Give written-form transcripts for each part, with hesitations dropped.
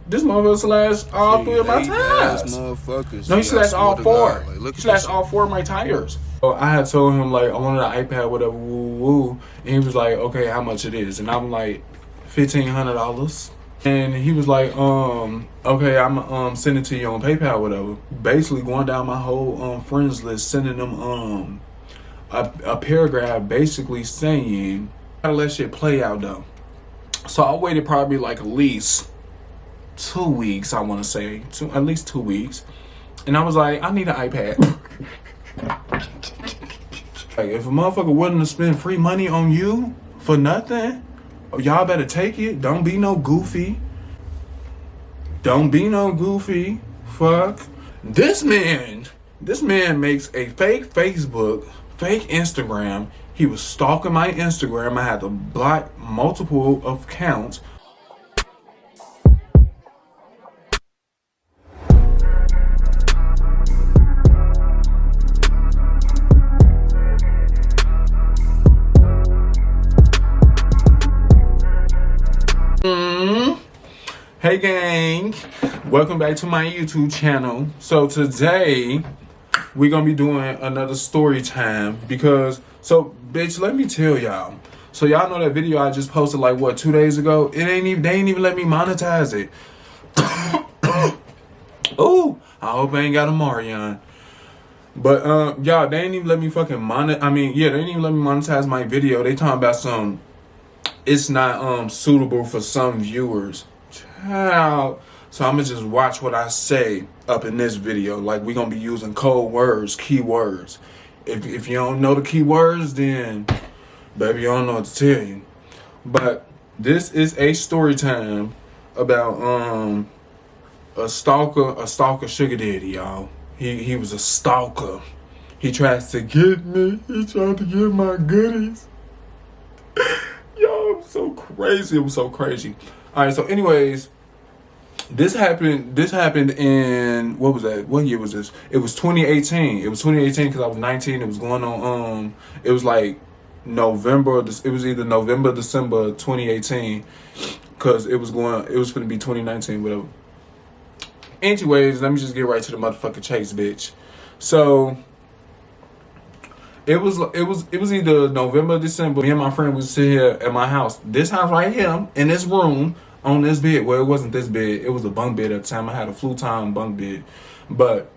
This motherfucker slashed all three of my tires. No, he slashed all four. He slashed all four of my tires. So I had told him like I wanted an iPad, whatever, woo woo, and he was like, okay, how much it is? And I'm like, $1,500. And he was like, okay, I'm sending it to you on PayPal, whatever. Basically going down my whole friends list, sending them a paragraph basically saying, gotta let shit play out though. So I waited probably like at least 2 weeks, I want to say, at least 2 weeks, and I was like, I need an iPad. Like, if a motherfucker willing to spend free money on you for nothing, y'all better take it. Don't be no goofy. Don't be no goofy. Fuck. This man makes a fake Facebook, fake Instagram. He was stalking my Instagram. I had to block multiple accounts. Hey gang, welcome back to my YouTube channel. So today we're gonna be doing another story time because, so bitch, let me tell y'all. So y'all know that video I just posted like what, 2 days ago? They ain't even let me monetize it. Oh, I hope I ain't got a Marion. But y'all, they ain't even let me fucking they ain't even let me monetize my video. They talking about it's not suitable for some viewers. Child. So I'm gonna just watch what I say up in this video. Like, we gonna be using code words, keywords. If you don't know the keywords, then baby, you don't know what to tell you. But this is a story time about a stalker sugar daddy, y'all. He was a stalker. He tries to get me. He tried to get my goodies. Yo, it was so crazy. It was so crazy. All right, so anyways, this happened in, what was that? What year was this? It was 2018. It was 2018 because I was 19. It was going on, it was like November, it was either November, December 2018, because it was going to be 2019, whatever. Anyways, let me just get right to the motherfucking chase, bitch. So it was either November or December. Me and my friend was sitting here at my house. This house right here, in this room, on this bed. Well, it wasn't this bed. It was a bunk bed at the time. I had a futon bunk bed. But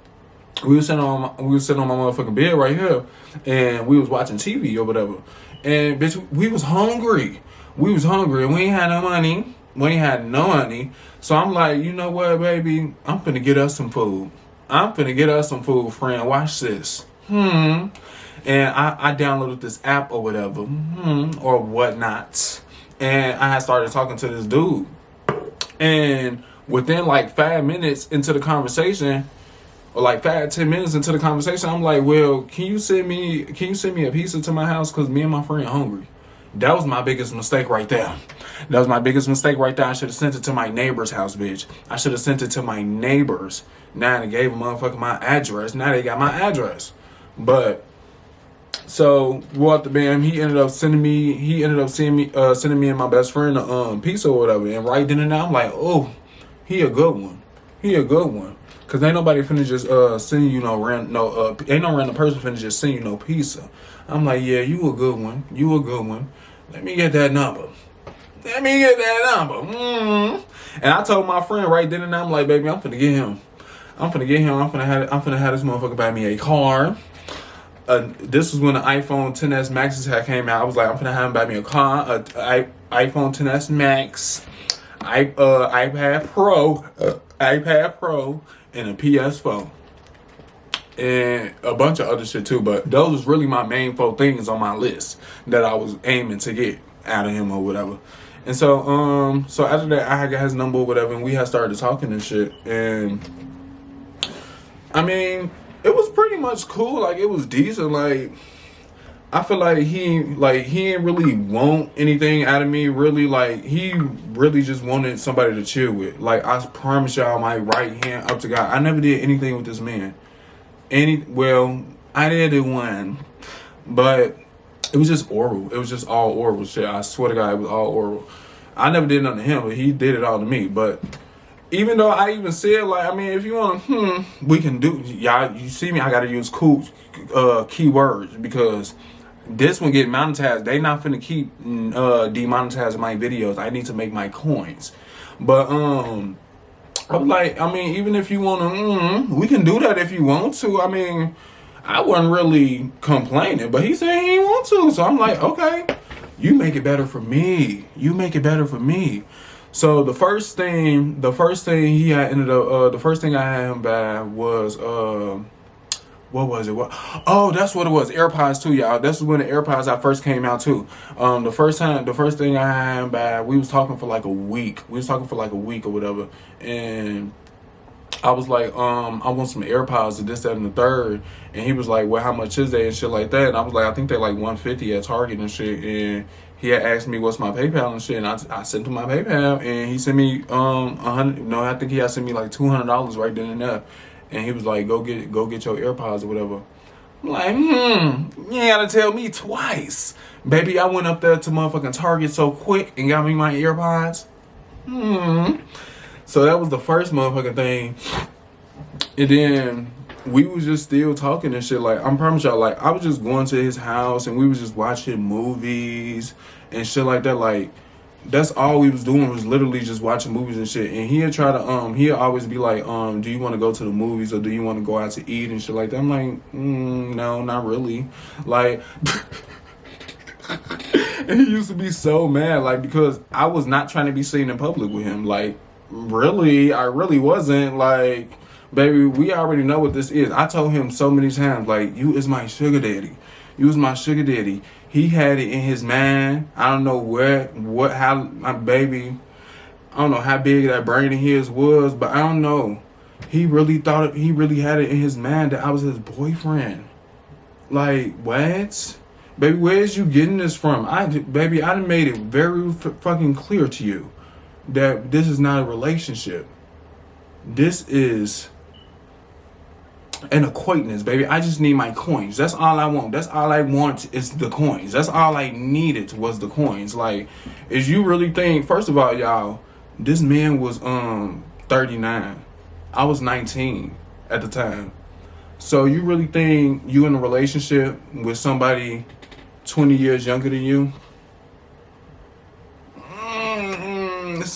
we were sitting on my motherfucking bed right here, and we was watching TV or whatever. And bitch, we was hungry. We was hungry, and we ain't had no money. We ain't had no money. So I'm like, you know what, baby? I'm finna get us some food. Friend. Watch this. And I downloaded this app or whatever, or whatnot. And I had started talking to this dude. And within like 5 minutes into the conversation, or like 5-10 minutes into the conversation, I'm like, well, can you send me a pizza to my house? Cause me and my friend hungry. That was my biggest mistake right there. I should have sent it to my neighbor's house, bitch. I should have sent it to my neighbors. Now they gave a motherfucker my address. Now they got my address. But so what the bam, he ended up sending me and my best friend a pizza or whatever. And right then and there, I'm like, oh, he a good one. Cause ain't nobody finna just send you ain't no random person finna just send you no pizza. I'm like, yeah, you a good one. Let me get that number. And I told my friend right then and there, I'm like, baby, I'm finna get him. I'm finna have this motherfucker buy me a car. This was when the iPhone XS Maxes had came out. I was like, I'm finna have him buy me a car, iPhone XS Max, iPad Pro, and a PS4. And a bunch of other shit too, but those was really my main 4 things on my list that I was aiming to get out of him or whatever. And so so after that, I got his number or whatever, and we had started talking and shit. And I mean, it was pretty much cool. Like, it was decent. Like, I feel like he didn't really want anything out of me. Really, like, he really just wanted somebody to chill with. Like, I promise y'all, my right hand up to God, I never did anything with this man. I did one, but it was just oral. It was just all oral shit. I swear to God, it was all oral. I never did nothing to him, but he did it all to me. But even though I even said, like, I mean, if you want to, we can do, y'all, you see me, I got to use cool keywords, because this one get monetized. They not finna keep demonetizing my videos. I need to make my coins. But I was like, I mean, even if you want to, we can do that if you want to. I mean, I wasn't really complaining, but he said he didn't want to. So I'm like, okay, you make it better for me. You make it better for me. So the first thing he had ended up, the first thing I had him buy was, what was it? Oh, that's what it was. AirPods too, y'all. This was when the AirPods I first came out too. The first thing I had him buy, we was talking for like a week. We was talking for like a week or whatever, and I was like, I want some AirPods and this, that, and the third. And he was like, well, how much is they and shit like that? And I was like, I think they're like $150 at Target and shit. And he had asked me what's my PayPal and shit, and I sent him my PayPal, and he sent me $100. No, I think he had sent me like $200 right then and there. And he was like, go get your AirPods or whatever. I'm like, you ain't gotta tell me twice. Baby, I went up there to motherfucking Target so quick and got me my AirPods. So that was the first motherfucking thing. And then we was just still talking and shit. Like, I promise y'all, like, I was just going to his house and we was just watching movies and shit like that. Like, that's all we was doing, was literally just watching movies and shit. And he'd try to he'd always be like, do you want to go to the movies or do you want to go out to eat and shit like that? I'm like, no, not really. Like, and he used to be so mad, like, because I was not trying to be seen in public with him. Like, really, I really wasn't. Like, baby, we already know what this is. I told him so many times, like, you is my sugar daddy. You was my sugar daddy. He had it in his mind. I don't know how my baby, I don't know how big that brain of his was, but I don't know. He really had it in his mind that I was his boyfriend. Like, what? Baby, where's you getting this from? Baby, I done made it very fucking clear to you that this is not a relationship. This is an acquaintance, baby. I just need my coins. That's all I want. That's all I want is the coins. That's all I needed was the coins. Like, is you really think, first of all, y'all, this man was 39. I was 19 at the time. So you really think you in a relationship with somebody 20 years younger than you?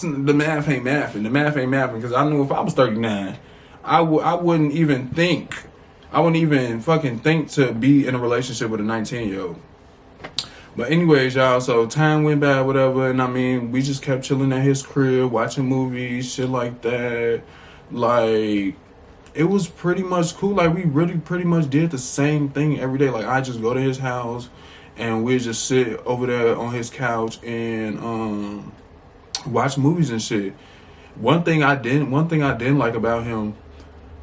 The math ain't mathing. The math ain't mathing, because I knew if I was 39, I wouldn't even fucking think to be in a relationship with a 19-year-old. But anyways, y'all, so time went by, whatever, and I mean, we just kept chilling at his crib, watching movies, shit like that. Like, it was pretty much cool. Like, we really pretty much did the same thing every day. Like, I just go to his house, and we'd just sit over there on his couch and watch movies and shit. One thing I didn't like about him,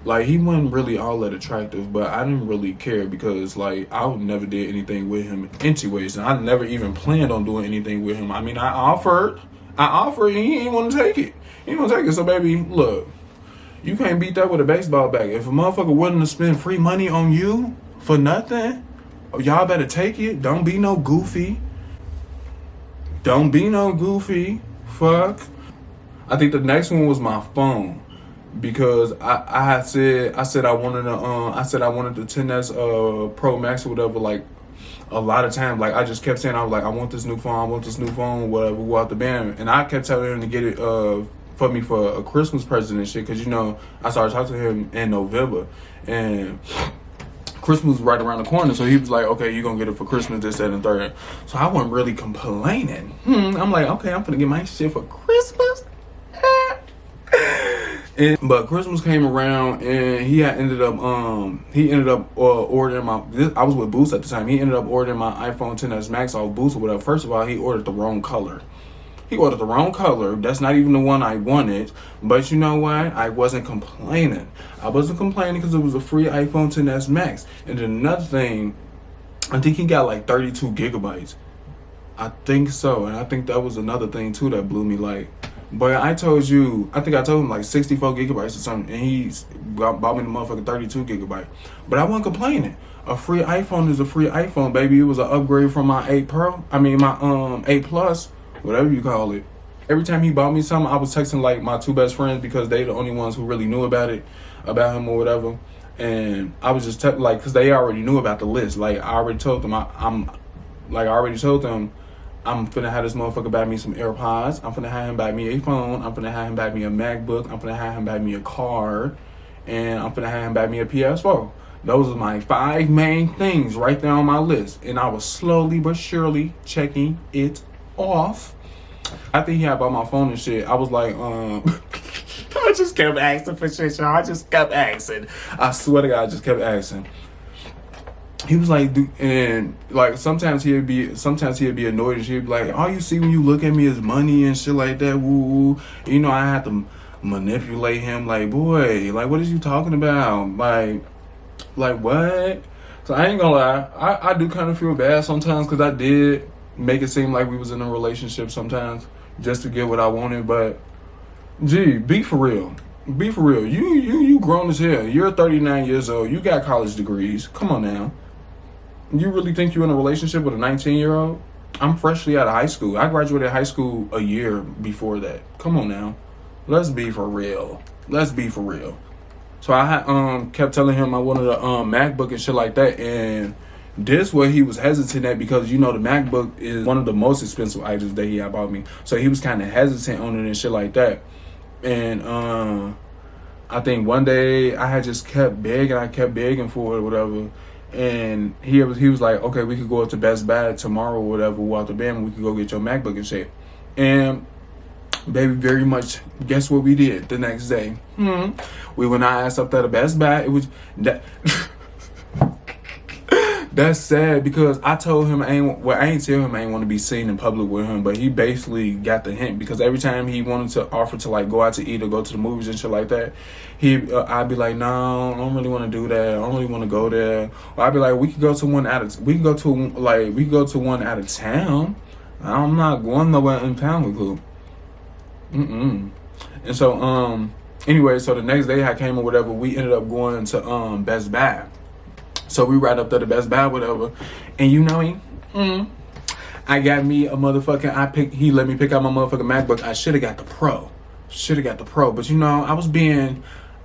like, he wasn't really all that attractive, but I didn't really care because, like, I never did anything with him anyways, and I never even planned on doing anything with him. I mean, I offered, and he didn't want to take it. He didn't want to take it. So, baby, look, you can't beat that with a baseball bat. If a motherfucker willing to spend free money on you for nothing, y'all better take it. Don't be no goofy. Don't be no goofy. Fuck. I think the next one was my phone, because I said I wanted the 10s Pro Max or whatever, like, a lot of times. Like, I just kept saying, I was like, I want this new phone, whatever, go out the band. And I kept telling him to get it for me for a Christmas present and shit, because, you know, I started talking to him in November, and Christmas was right around the corner, so he was like, okay, you're gonna get it for Christmas, this, that, and third. So I wasn't really complaining. I'm like, okay, I'm gonna get my shit for Christmas. But Christmas came around, and he ended up ordering I was with Boost at the time. He ended up ordering my iPhone XS Max off Boost or whatever. First of all, he ordered the wrong color. That's not even the one I wanted. But you know what? I wasn't complaining. Because it was a free iPhone XS Max. And then another thing, I think he got like 32 gigabytes. I think so. And I think that was another thing too that blew me. Like, but I told him like 64 gigabytes or something, and he bought me the motherfucking 32 gigabyte. But I wasn't complaining. A free iPhone is a free iPhone, baby. It was an upgrade from my 8 Pro. I mean, my 8 Plus, whatever you call it. Every time he bought me something, I was texting like my two best friends because they the only ones who really knew about it, about him or whatever. And I was just like, because they already knew about the list. Like I already told them, I'm like I already told them, I'm finna have this motherfucker buy me some AirPods. I'm finna have him buy me a phone. I'm finna have him buy me a MacBook. I'm finna have him buy me a car, and I'm finna have him buy me a PS4. Those are my 5 main things right there on my list, and I was slowly but surely checking it off. After he had bought my phone and shit, I was like, I just kept asking for shit, y'all. I just kept asking. I swear to God, I just kept asking. He was like, dude, and like sometimes he'd be annoyed and she'd be like, all you see when you look at me is money and shit like that. Woo, woo. You know, I had to manipulate him. Like, boy, like what is you talking about? Like what? So I ain't gonna lie, I do kind of feel bad sometimes because I did make it seem like we was in a relationship sometimes just to get what I wanted. But gee, be for real. Be for real. You grown as hell. You're 39 years old. You got college degrees. Come on now. You really think you're in a relationship with a 19-year-old? I'm freshly out of high school. I graduated high school a year before that. Come on now. Let's be for real. Let's be for real. So I had kept telling him I wanted a MacBook and shit like that, and this what he was hesitant at because you know the MacBook is one of the most expensive items that he had bought me. So he was kind of hesitant on it and shit like that. And I think one day I had just kept begging for it or whatever. And he was like, okay, we could go up to Best Buy tomorrow or whatever, walk to bed, and we could go get your MacBook and shit. And baby, very much, guess what we did the next day? We went our ass up there to Best Buy. It was that. That's sad because I told him I ain't tell him I ain't want to be seen in public with him, but he basically got the hint because every time he wanted to offer to like go out to eat or go to the movies and shit like that, I'd be like, no, I don't really want to do that. I don't really want to go there. Or I'd be like, we could go to one out of town. I'm not going nowhere in town with you. And so anyway, so the next day I came or whatever, we ended up going to Best Buy. So we ride up to the Best Buy, whatever, and you know him. I got me a motherfucking. He let me pick out my motherfucking MacBook. I should have got the Pro. But you know, I was being.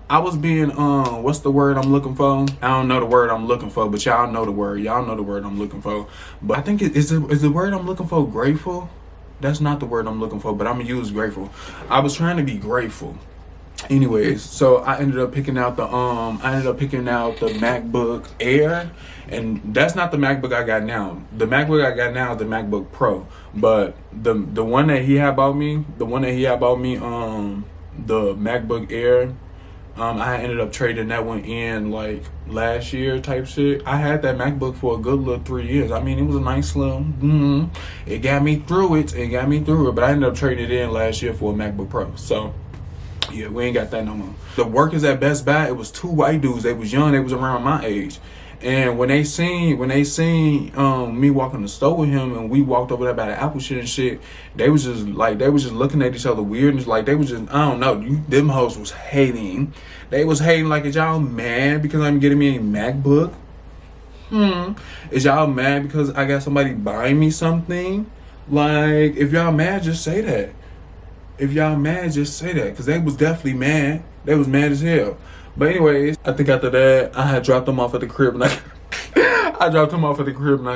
What's the word I'm looking for? I don't know the word I'm looking for, but y'all know the word. Y'all know the word I'm looking for. But I think is the word I'm looking for grateful? That's not the word I'm looking for, but I'm gonna use grateful. I was trying to be grateful. Anyways, so I ended up picking out the MacBook Air, and that's not the MacBook I got now. The MacBook I got now is the MacBook Pro. But the one that he had bought me, the MacBook Air, I ended up trading that one in like last year type shit. I had that MacBook for a good little 3 years. I mean, it was a nice little. It got me through it. But I ended up trading it in last year for a MacBook Pro. So. Yeah, we ain't got that no more. The workers at Best Buy, it was 2 white dudes. They was young. They was around my age. And when they seen me walking the store with him, and we walked over there by the Apple shit and shit, they was just looking at each other weird, and like they was just, I don't know, them hoes was hating. They was hating like, is y'all mad because I'm getting me a MacBook? Is y'all mad because I got somebody buying me something? Like, if y'all mad, just say that. If y'all mad, just say that, because they was definitely mad. They was mad as hell. But anyways, I think after that, I had dropped them off at the crib, and I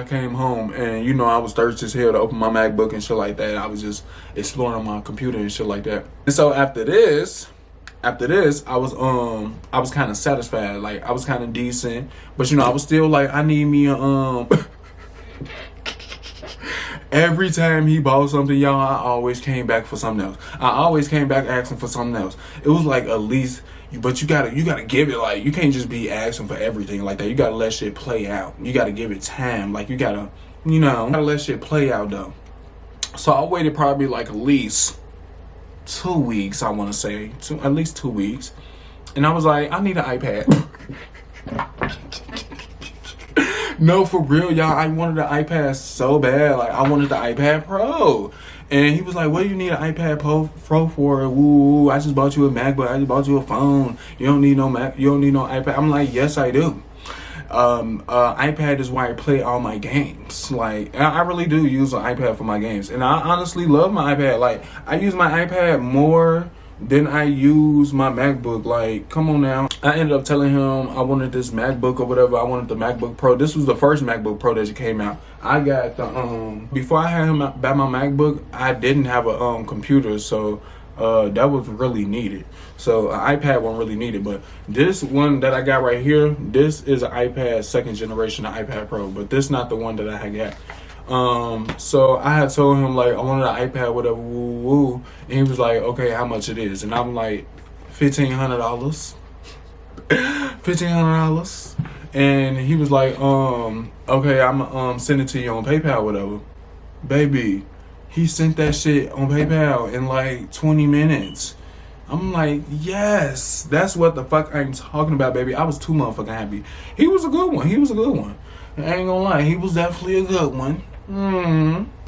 came home, and you know, I was thirsty as hell to open my MacBook and shit like that. I was just exploring on my computer and shit like that. And so after this, I was kind of satisfied. Like, I was kind of decent, but you know, I was still like, I need me a Every time he bought something, y'all, I always came back for something else. I always came back asking for something else. It was like at least, but you gotta give it, like, you can't just be asking for everything like that. You gotta let shit play out. You gotta give it time. Like, you gotta let shit play out though. So I waited probably like at least 2 weeks, I want to say, at least 2 weeks. And I was like, I need an iPad. No, for real, y'all. I wanted the iPad so bad. Like, I wanted the iPad Pro. And he was like, what do you need an iPad Pro for? Woo, I just bought you a MacBook. I just bought you a phone. You don't need no Mac. You don't need no iPad. I'm like, yes, I do. iPad is why I play all my games. Like, I really do use an iPad for my games, and I honestly love my iPad. Like, I use my iPad more than I use my MacBook. Like, come on now. I ended up telling him I wanted this MacBook or whatever. I wanted the MacBook Pro. This was the first MacBook Pro that came out. I got the before I had him buy my MacBook, I didn't have a computer, so that was really needed. So an iPad wasn't really needed, but this one that I got right here, this is an iPad second generation of iPad Pro, but this not the one that I had got. So I had told him like I wanted an iPad, whatever, woo woo, and he was like, okay, how much it is? And I'm like, $1,500, $1,500, and he was like, okay, I'm send it to you on PayPal, whatever, baby. He sent that shit on PayPal in like 20 minutes. I'm like, yes, that's what the fuck I'm talking about, baby. I was too motherfucking happy. He was a good one. He was a good one. I ain't gonna lie. He was definitely a good one.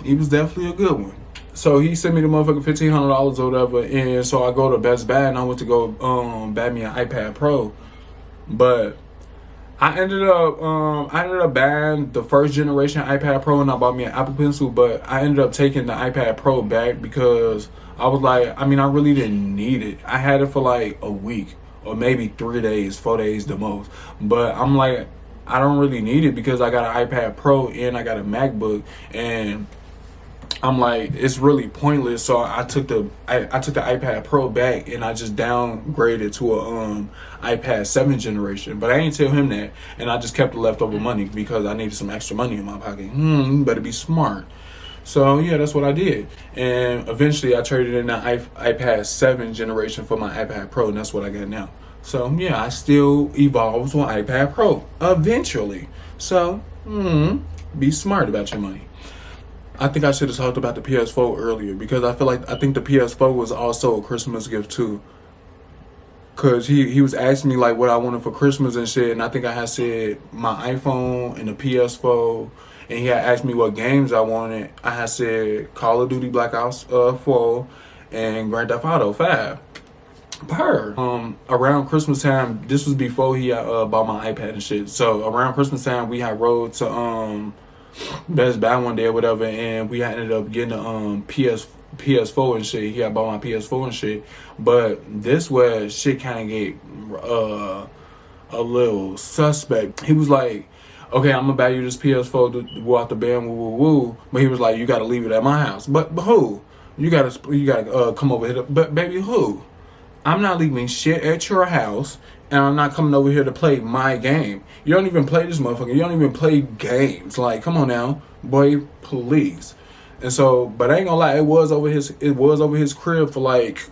He was definitely a good one. So he sent me the motherfucking $1,500 or whatever. And so I go to Best Buy and I went to go buy me an iPad Pro. But I ended up buying the first generation iPad Pro and I bought me an Apple Pencil, but I ended up taking the iPad Pro back because I was like, I mean, I really didn't need it. I had it for like a week or maybe 3 days, 4 days the most. But I'm like, I don't really need it because I got an iPad Pro and I got a MacBook, and I'm like, it's really pointless. So I took the iPad Pro back and I just downgraded to a iPad 7th generation. But I ain't tell him that, and I just kept the leftover money because I needed some extra money in my pocket. Better be smart. So yeah, that's what I did. And eventually I traded in the iPad 7th generation for my iPad Pro, and that's what I got now. So yeah, I still evolved to an iPad Pro eventually. So be smart about your money. I think I should have talked about the PS4 earlier because I think the PS4 was also a Christmas gift too. Cause he was asking me like what I wanted for Christmas and shit, and I think I had said my iPhone and the PS4, and he had asked me what games I wanted. I had said Call of Duty Black Ops 4 and Grand Theft Auto 5. Around Christmas time, this was before he bought my iPad and shit. So around Christmas time, we had rode to Best Buy one day or whatever, and we ended up getting a PS4 and shit. He had bought my PS4 and shit, but this where shit kind of get a little suspect. He was like, okay, I'm gonna buy you this PS4 to go out the band, woo woo woo. But he was like, you gotta leave it at my house. But who? You gotta come over here. But baby, who? I'm not leaving shit at your house, and I'm not coming over here to play my game. You don't even play this motherfucker. You don't even play games. Like, come on now, boy, please. And so, but I ain't gonna lie, it was over his crib for like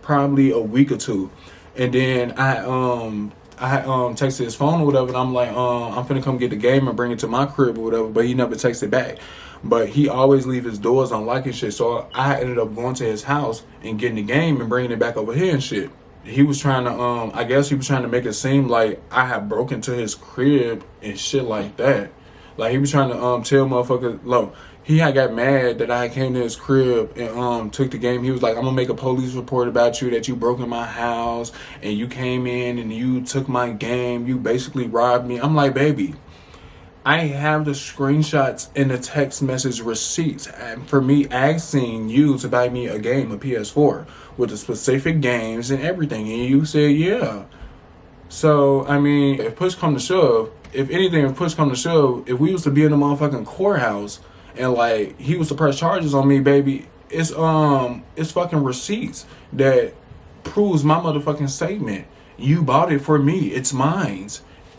probably a week or two, and then I texted his phone or whatever, and I'm like, I'm finna come get the game and bring it to my crib or whatever. But he never texted back. But he always leave his doors unlocked and shit. So I ended up going to his house and getting the game and bringing it back over here and shit. He was trying to, I guess he was trying to make it seem like I had broken into his crib and shit like that. Like he was trying to tell motherfuckers, look, he had got mad that I came to his crib and took the game. He was like, I'm gonna make a police report about you that you broke in my house and you came in and you took my game. You basically robbed me. I'm like, baby, I have the screenshots and the text message receipts for me asking you to buy me a game, a PS4, with the specific games and everything. And you said, yeah. So, I mean, if push come to shove, if push come to shove, if we was to be in the motherfucking courthouse and, like, he was to press charges on me, baby, it's fucking receipts that proves my motherfucking statement. You bought it for me. It's mine.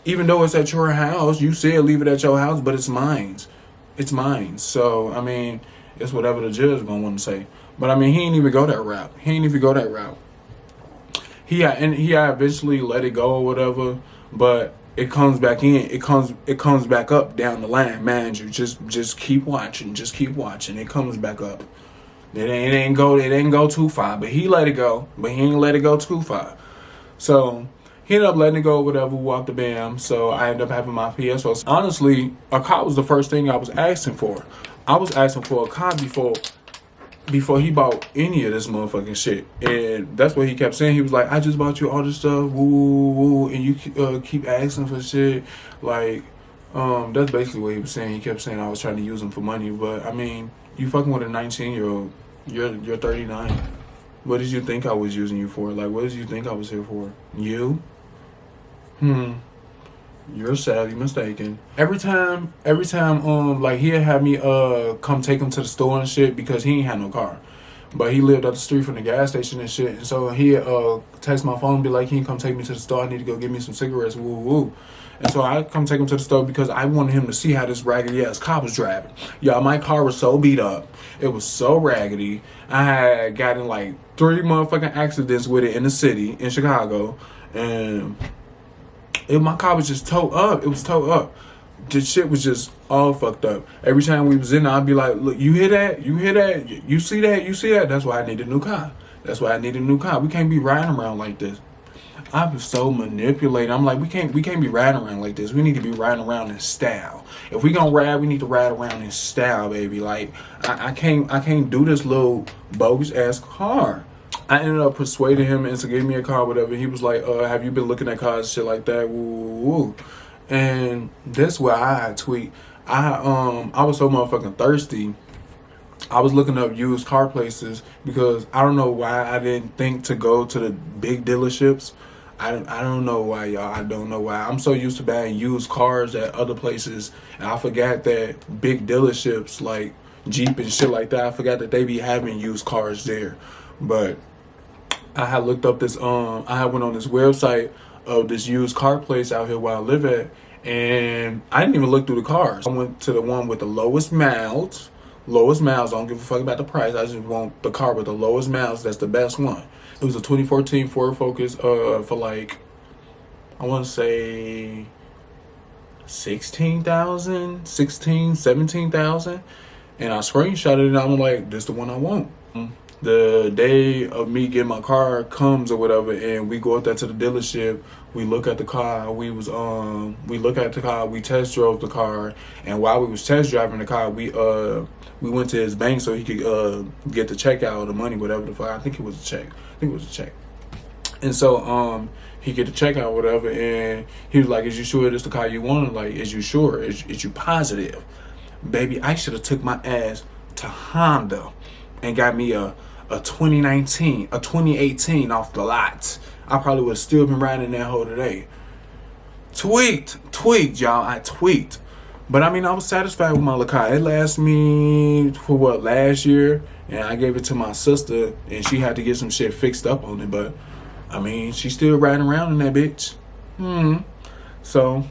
Even though it's at your house, you said leave it at your house, but it's mine. It's mine. So, I mean, it's whatever the judge gonna want to say. But, I mean, he ain't even go that route. He eventually let it go or whatever, but it comes back in. It comes back up down the line, man. You just keep watching. It comes back up. It ain't go too far, but he let it go. But he ain't let it go too far. So he ended up letting it go, whatever, walked the bam. So I ended up having my PS4. Honestly, a car was the first thing I was asking for. I was asking for a car before he bought any of this motherfucking shit. And that's what he kept saying. He was like, I just bought you all this stuff, woo, woo, woo, and you keep asking for shit. Like, that's basically what he was saying. He kept saying I was trying to use him for money. But, I mean, you fucking with a 19-year-old. You're 39. What did you think I was using you for? Like, what did you think I was here for? You? You're sadly mistaken. Every time, like he'd have me come take him to the store and shit because he ain't had no car. But he lived up the street from the gas station and shit. And so he'd text my phone and be like, can you come take me to the store? I need to go get me some cigarettes, woo woo. And so I come take him to the store because I wanted him to see how this raggedy ass car was driving. Y'all, my car was so beat up. It was so raggedy. I had gotten like 3 motherfucking accidents with it in the city, in Chicago. And my car was just towed up. It was towed up. The shit was just all fucked up. Every time we was in there, I'd be like, look, you hear that? You hear that? You see that? You see that? That's why I need a new car. That's why I need a new car. We can't be riding around like this. I was so manipulated. I'm like, we can't be riding around like this. We need to be riding around in style. If we gonna ride, we need to ride around in style, baby. Like, I can't do this little bogus ass car. I ended up persuading him into giving me a car, whatever. He was like, have you been looking at cars, shit like that? Woo, woo, woo. And that's where I tweet. I was so motherfucking thirsty. I was looking up used car places because I don't know why I didn't think to go to the big dealerships. I don't know why, y'all. I don't know why. I'm so used to buying used cars at other places, and I forgot that big dealerships like Jeep and shit like that, I forgot that they be having used cars there. But I had looked up this, I had went on this website of this used car place out here where I live at, and I didn't even look through the cars. I went to the one with the lowest miles. I don't give a fuck about the price. I just want the car with the lowest miles. That's the best one. It was a 2014 Ford Focus for like, I want to say 17,000. And I screenshotted it and I'm like, this is the one I want. The day of me getting my car comes or whatever, and we go up there to the dealership. We look at the car. We test drove the car, and while we was test driving the car, we went to his bank so he could get the check out or the money, whatever the fuck. I think it was a check. And so he get the check out or whatever, and he was like, "Is you sure this the car you want?" Like, "Is you sure? Is you positive?" Baby, I should have took my ass to Honda and got me a 2018 off the lot. I probably would have still been riding that hoe today. Tweaked, y'all. I tweaked. But I mean, I was satisfied with my little car. It lasted me for last year, and I gave it to my sister, and she had to get some shit fixed up on it. But I mean, she's still riding around in that bitch. So,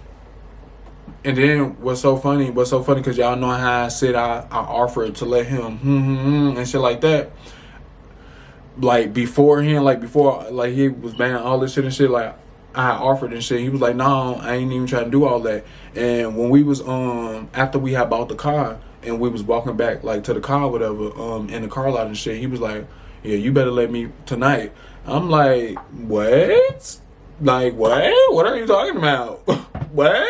and then what's so funny, because y'all know how I said I offered to let him and shit like that. Like beforehand, before he was buying all this shit and shit, like I offered and shit. He was like, "No, I ain't even trying to do all that." And when we was after we had bought the car and we was walking back to the car, whatever, in the car lot and shit, he was like, "Yeah, you better let me tonight." I'm like, "What? Like what? What are you talking about? What?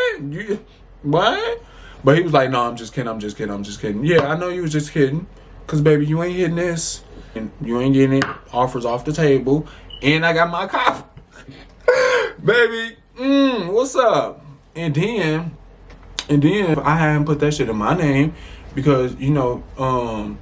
What?" But he was like, "No, I'm just kidding. Yeah, I know you was just kidding, cause baby, you ain't hitting this, and you ain't getting it offers off the table, and I got my car, baby. What's up?" And then I hadn't put that shit in my name because when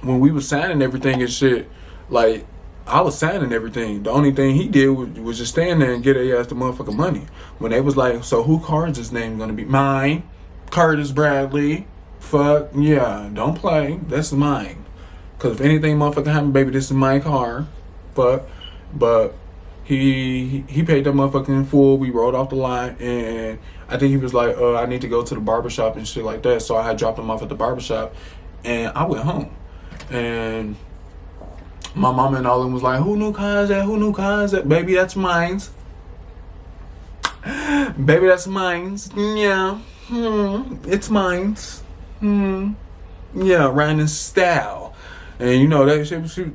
we was signing everything and shit, like I was signing everything. The only thing he did was just stand there and get their ass the motherfucking money. When they was like, "So who car is this name gonna be?" "Mine, Curtis Bradley." Fuck yeah, don't play. That's mine. Cause if anything motherfucking happen, baby, this is my car. Fuck. But he paid that motherfucking in full. We rode off the line, and I think he was like, "I need to go to the barbershop and shit like that." So I had dropped him off at the barbershop, and I went home. And my mama and all them was like, "Who new car is that? Who new car is that?" "Baby, that's mine's. Baby, that's mine's. Yeah. It's mine's. Yeah, riding in style." And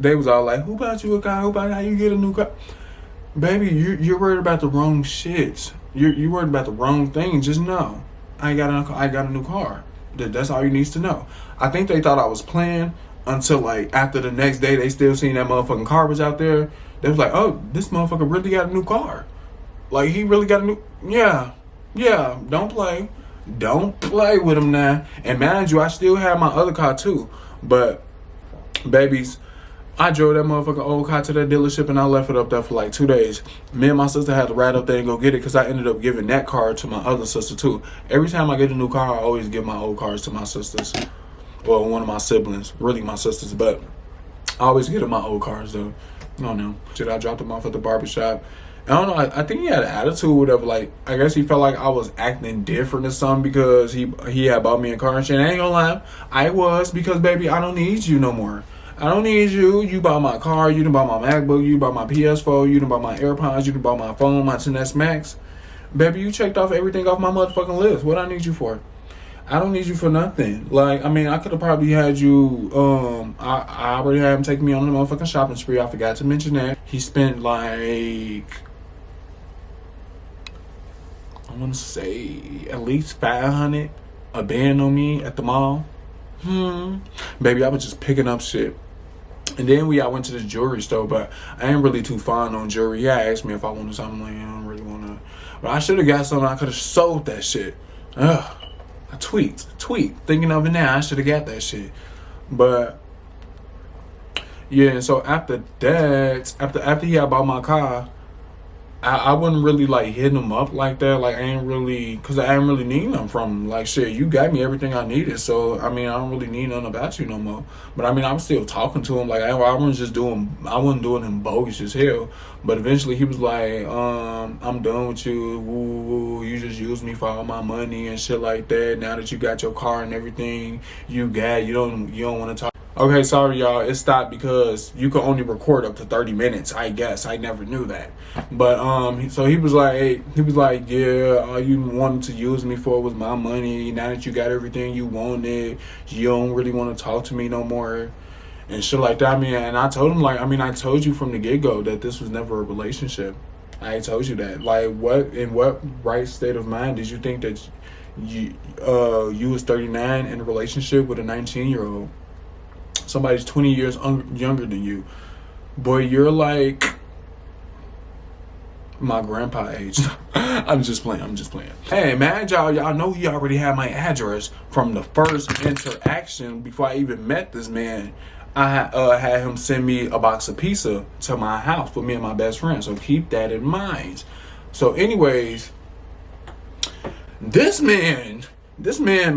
they was all like, "Who bought you a car? Who bought how you get a new car?" Baby, you're worried about the wrong shit. You're worried about the wrong thing. Just know, I got a new car. That's all you need to know. I think they thought I was playing until like after the next day they still seen that motherfucking car was out there. They was like, oh, this motherfucker really got a new car. Like, he really got a new... Yeah. Don't play with him now. And mind you, I still have my other car too. But, babies, I drove that motherfucking old car to that dealership and I left it up there for like 2 days. Me and my sister had to ride up there and go get it because I ended up giving that car to my other sister too. Every time I get a new car, I always give my old cars to my sisters. Well, one of my siblings. Really my sisters. But I always get them my old cars though. I don't know. Shit, I dropped him off at the barbershop. I don't know. I think he had an attitude or whatever. Like, I guess he felt like I was acting different or something because he had bought me a car and shit. I ain't gonna lie. I was, because, baby, I don't need you no more. I don't need you. You bought my car. You done bought my MacBook. You bought my PS4. You done bought my AirPods. You done bought my phone, my 10S Max. Baby, you checked off everything off my motherfucking list. What I need you for? I don't need you for nothing. Like, I mean, I could have probably had you, I already had him take me on the motherfucking shopping spree. I forgot to mention that. He spent like, I want to say at least $500 a band on me at the mall. Baby, I was just picking up shit. And then I went to the jewelry store, but I ain't really too fond on jewelry. Yeah, asked me if I wanted something. Like, I don't really want to. But I should have got something. I could have sold that shit. Ugh. I tweet. Thinking of it now, I should have got that shit. But yeah, and so after that, after he had bought my car, I wasn't really like hitting him up like that. Like, I ain't really need nothing from him. Like, shit, you got me everything I needed. So I mean, I don't really need nothing about you no more. But I mean, I was still talking to him. Like, I wasn't doing him bogus as hell. But eventually he was like, I'm done with you. Woo, you just used me for all my money and shit like that. Now that you got your car and everything, you don't want to talk. Okay, sorry y'all, it stopped because you can only record up to 30 minutes, I guess. I never knew that. But so he was like, yeah, all you wanted to use me for was my money. Now that you got everything you wanted, you don't really want to talk to me no more and shit like that. I mean, and I told him, like, I told you from the get-go that this was never a relationship. I told you that. Like, in what right state of mind did you think that you was 39 in a relationship with a 19-year-old? Somebody's 20 years younger than you. Boy, you're like my grandpa age. I'm just playing. Hey, man, y'all know he already had my address from the first interaction. Before I even met this man, I had him send me a box of pizza to my house for me and my best friend. So keep that in mind. So anyways, this man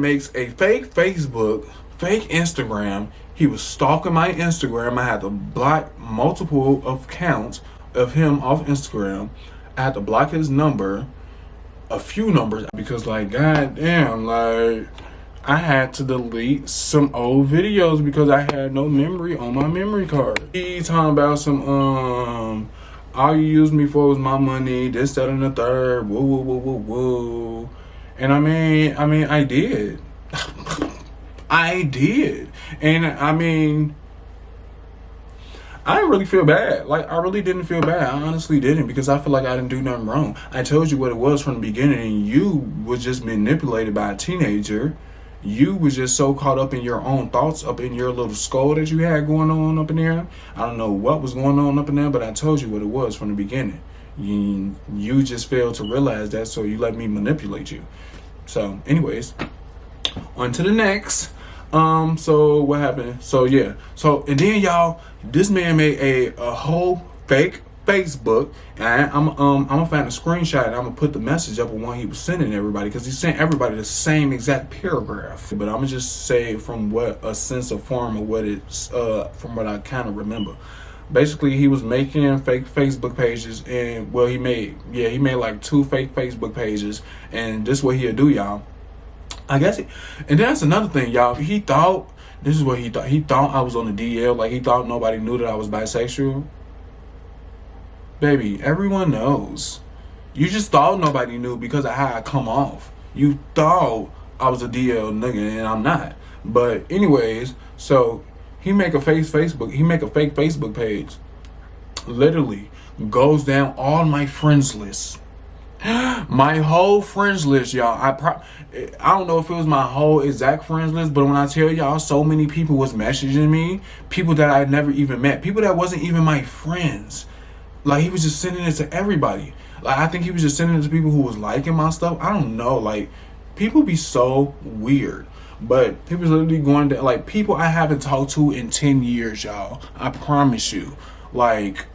makes a fake Facebook, fake Instagram. He was stalking my Instagram. I had to block multiple accounts of him off Instagram. I had to block his number, a few numbers, because, like, goddamn, like, I had to delete some old videos because I had no memory on my memory card. He talking about some, all you used me for was my money, this, that, and the third, woo. And I mean, I did. I did. And I mean, I didn't really feel bad. Like, I really didn't feel bad. I honestly didn't, because I feel like I didn't do nothing wrong. I told you what it was from the beginning, and you was just manipulated by a teenager. You was just so caught up in your own thoughts, up in your little skull that you had going on up in there. I don't know what was going on up in there, but I told you what it was from the beginning. You just failed to realize that, so you let me manipulate you. So, anyways, on to the next. So what happened? So yeah. So, and then y'all, this man made a whole fake Facebook, and I'm gonna find a screenshot and I'm gonna put the message up of one he was sending everybody, because he sent everybody the same exact paragraph. But I'm gonna just say from what a sense of form of what it's from what I kind of remember. Basically, he was making fake Facebook pages, and well, he made like 2 fake Facebook pages, and this is what he'll do, y'all. I guess, and that's another thing, y'all. This is what he thought. He thought I was on the DL. Like, he thought nobody knew that I was bisexual. Baby, everyone knows. You just thought nobody knew because of how I come off. You thought I was a DL nigga, and I'm not. But anyways, so he make a fake Facebook page. Literally goes down all my friends list. My whole friends list, y'all. I don't know if it was my whole exact friends list, but when I tell y'all, so many people was messaging me, people that I never even met, people that wasn't even my friends. Like, he was just sending it to everybody. Like, I think he was just sending it to people who was liking my stuff. I don't know. Like, people be so weird. But he was literally going to, like, people I haven't talked to in 10 years, y'all. I promise you. Like,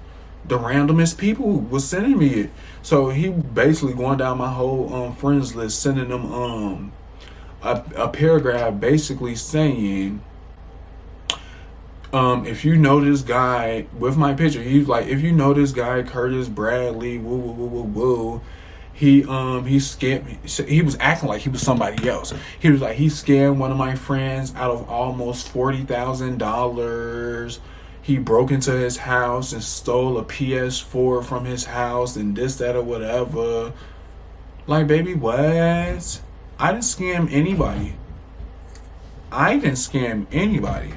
the randomest people was sending me it. So he basically going down my whole friends list, sending them a paragraph basically saying, if you know this guy, with my picture, he's like, if you know this guy, Curtis Bradley, woo woo woo woo woo, he scammed. He was acting like he was somebody else. He was like, he scammed one of my friends out of almost $40,000. He broke into his house and stole a PS4 from his house and this, that, or whatever. Like, baby, what? I didn't scam anybody. I didn't scam anybody.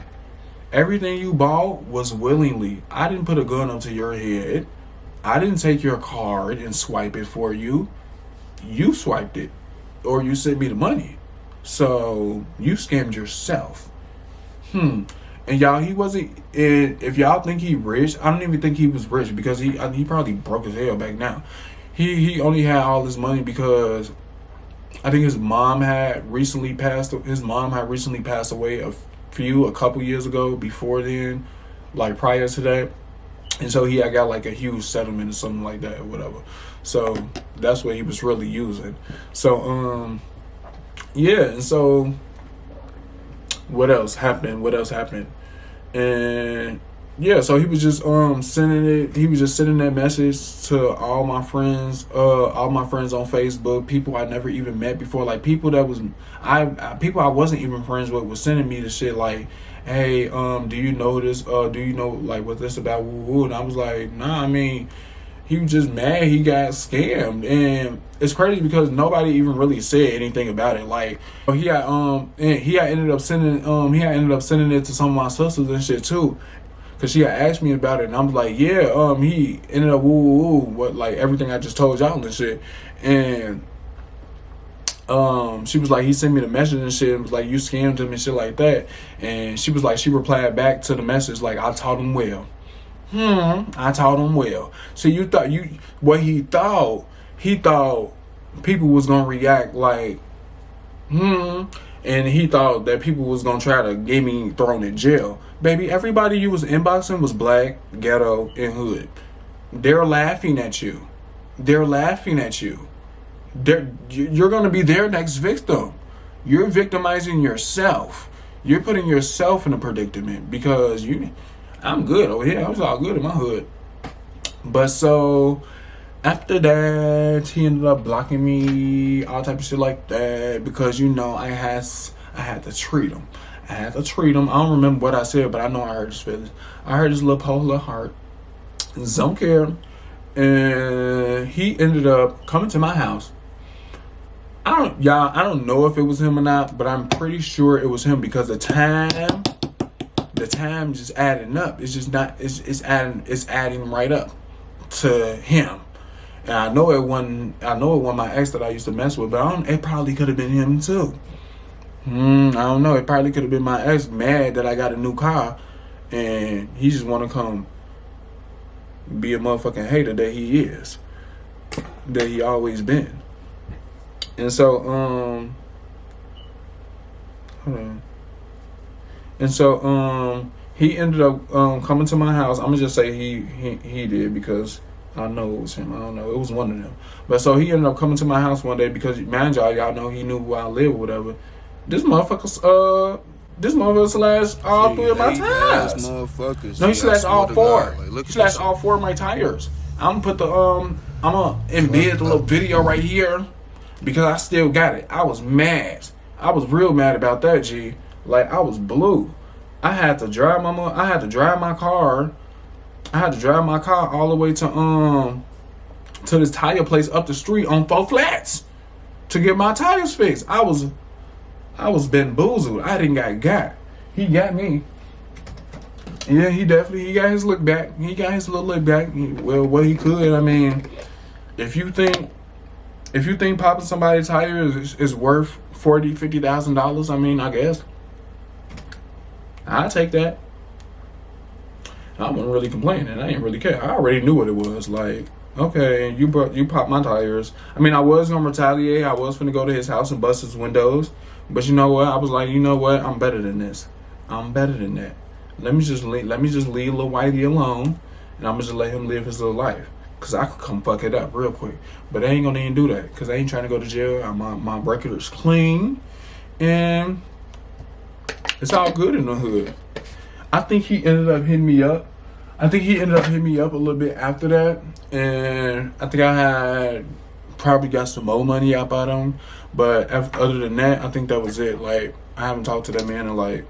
Everything you bought was willingly. I didn't put a gun up to your head. I didn't take your card and swipe it for you. You swiped it. Or you sent me the money. So, you scammed yourself. And y'all, he wasn't, and if y'all think he rich, I don't even think he was rich, because he probably broke as hell back now. He only had all this money because I think his mom had recently passed away a couple years ago, before then, like prior to that. And so he had got like a huge settlement or something like that or whatever. So that's what he was really using. So yeah, and so what else happened? And yeah, so he was just sending that message to all my friends on Facebook, people I never even met before, like people that was people I wasn't even friends with was sending me the shit like, hey, do you know this, do you know like what this about, woo woo? And I was like, nah, I mean, he was just mad he got scammed. And it's crazy because nobody even really said anything about it. Like, he had ended up sending it to some of my sisters and shit too, because she had asked me about it, and I was like, yeah, he ended up woo woo woo, what, like everything I just told y'all and shit. And she was like, he sent me the message and shit, and was like, you scammed him and shit like that. And she was like, she replied back to the message like, I taught him well. I taught him well. So he thought people was gonna react like, and he thought that people was gonna try to get me thrown in jail. Baby, everybody you was inboxing was black, ghetto, and hood. They're laughing at you. You're gonna be their next victim. You're victimizing yourself. You're putting yourself in a predicament because I'm good over here. I was all good in my hood. But so after that, he ended up blocking me, all type of shit like that, because I had to treat him. I don't remember what I said, but I know I hurt his feelings. I hurt his little polar heart. Don't care. And he ended up coming to my house. I don't know if it was him or not, but I'm pretty sure it was him, because the time just adding up. It's just not. It's adding right up to him. And I know it wasn't my ex that I used to mess with, but it probably could have been him too. I don't know. It probably could have been my ex mad that I got a new car, and he just want to come be a motherfucking hater that he is, that he always been. And so hold on. And so he ended up coming to my house. I'm gonna just say he did, because I know it was him. I don't know. It was one of them. But so he ended up coming to my house one day because, man, y'all know he knew where I live or whatever. This motherfucker slashed all three of my tires. No, he slashed all four. He slashed all four of my tires. I'm gonna put I'm gonna embed the little video right here, because I still got it. I was mad. I was real mad about that, G. Like, I was blue. I had to drive my car all the way to this tire place up the street on 4 flats to get my tires fixed. I was bamboozled. I didn't got. He got me. Yeah, he got his look back. He got his little look back. Well, what he could. I mean, if you think If you think popping somebody's tire is worth $40,000-$50,000, I mean, I guess I'd take that. I wasn't really complaining. I didn't really care. I already knew what it was. Like, okay, you popped my tires. I mean, I was gonna retaliate. I was gonna go to his house and bust his windows. But you know what? I was like, you know what? I'm better than this. I'm better than that. Let me just leave little Whitey alone, and I'm gonna just let him live his little life. Cause I could come fuck it up real quick. But I ain't gonna even do that. Cause I ain't trying to go to jail. My record is clean, and it's all good in the hood. I think he ended up hitting me up. a little bit after that, and I think I had probably got some more money out of him. But other than that, I think that was it. Like, I haven't talked to that man in like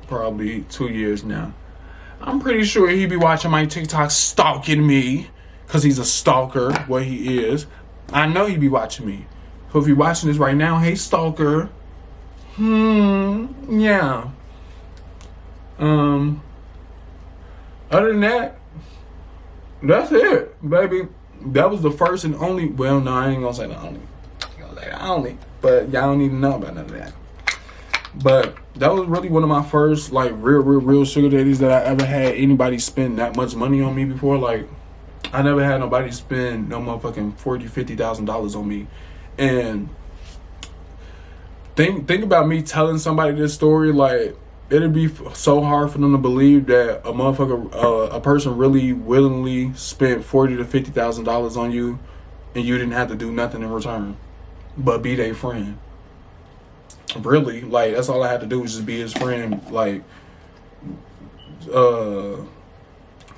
probably 2 years now. I'm pretty sure he be watching my TikTok stalking me, cause he's a stalker. What he is, I know he be watching me. So if you're watching this right now, hey stalker. Yeah. Other than that, that's it, baby. That was the first and only. Well, no, I ain't gonna say the only. But y'all don't even know about none of that. But that was really one of my first, like, real sugar daddies that I ever had anybody spend that much money on me before. Like, I never had nobody spend no motherfucking $40,000-$50,000 on me. And think about me telling somebody this story. Like, it'd be so hard for them to believe that a person really willingly spent $40,000 to $50,000 on you, and you didn't have to do nothing in return but be their friend. Really, like, that's all I had to do was just be his friend. Like,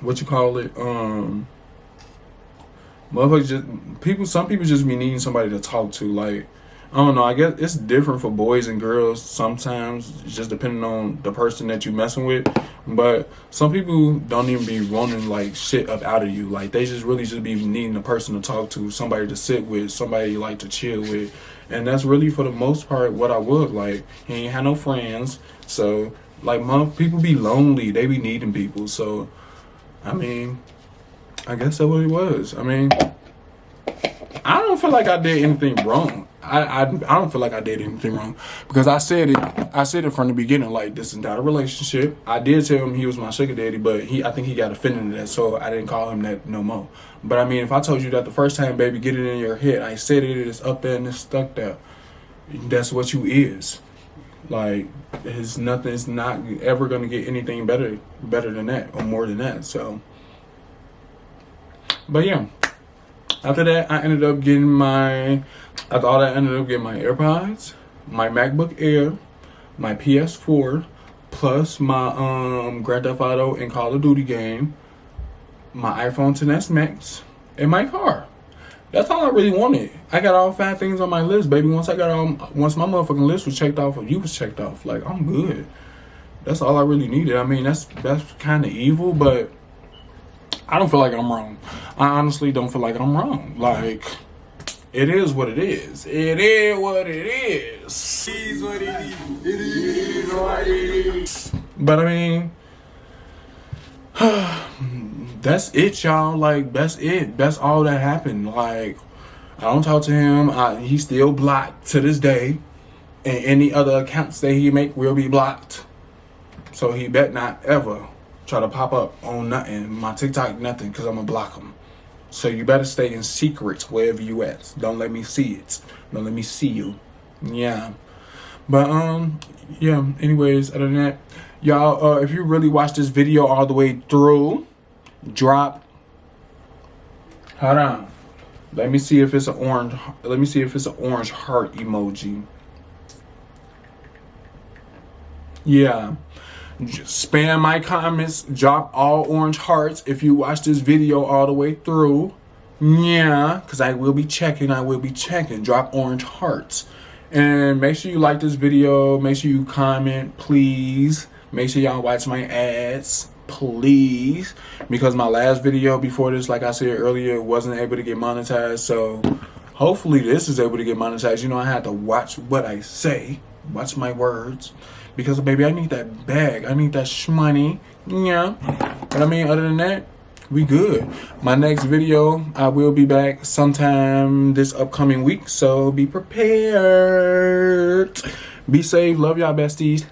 what you call it? Motherfuckers some people just be needing somebody to talk to. Like, I don't know, I guess it's different for boys and girls sometimes, just depending on the person that you messing with. But some people don't even be wanting, like, shit up out of you. Like, they just really just be needing a person to talk to, somebody to sit with, somebody like to chill with. And that's really, for the most part, what I would. Like, he ain't had no friends. So, like, people be lonely. They be needing people. So, I mean, I guess that's what it was. I mean, I don't feel like I did anything wrong. I don't feel like I did anything wrong, because I said it from the beginning. Like, this is not a relationship. I did tell him he was my sugar daddy, but I think he got offended at that, so I didn't call him that no more. But I mean, if I told you that the first time, baby, get it in your head. I said it is up there and it's stuck there. That's what you is. Like, it's nothing. It's not ever gonna get anything better than that or more than that. So, but yeah. After that, I ended up getting my AirPods, my MacBook Air, my PS4, plus my Grand Theft Auto and Call of Duty game, my iPhone XS Max, and my car. That's all I really wanted. I got all 5 things on my list, baby. Once my motherfucking list was checked off, or you was checked off, like, I'm good. That's all I really needed. I mean, that's kind of evil, but I don't feel like I'm wrong. I honestly don't feel like I'm wrong. Like, it is what it is. It is what it is. It is what it is. It is what it is. But I mean, that's it, y'all. Like, that's it. That's all that happened. Like, I don't talk to him. He's still blocked to this day. And any other accounts that he make will be blocked. So he bet not ever try to pop up on nothing, my TikTok, nothing, because I'm going to block him. So you better stay in secret wherever you at. Don't let me see it. Don't let me see you. Yeah. But, yeah, anyways, other than that, y'all, if you really watch this video all the way through, hold on. Let me see if it's an orange heart emoji. Yeah. Just spam my comments, drop all orange hearts if you watch this video all the way through. Yeah, because I will be checking. Drop orange hearts. And make sure you like this video. Make sure you comment, please. Make sure y'all watch my ads, please. Because my last video before this, like I said earlier, wasn't able to get monetized. So hopefully this is able to get monetized. You know, I had to watch what I say. Watch my words. Because, baby, I need that bag. I need that shmoney. Yeah. But, I mean, other than that, we good. My next video, I will be back sometime this upcoming week, so be prepared. Be safe. Love y'all, besties.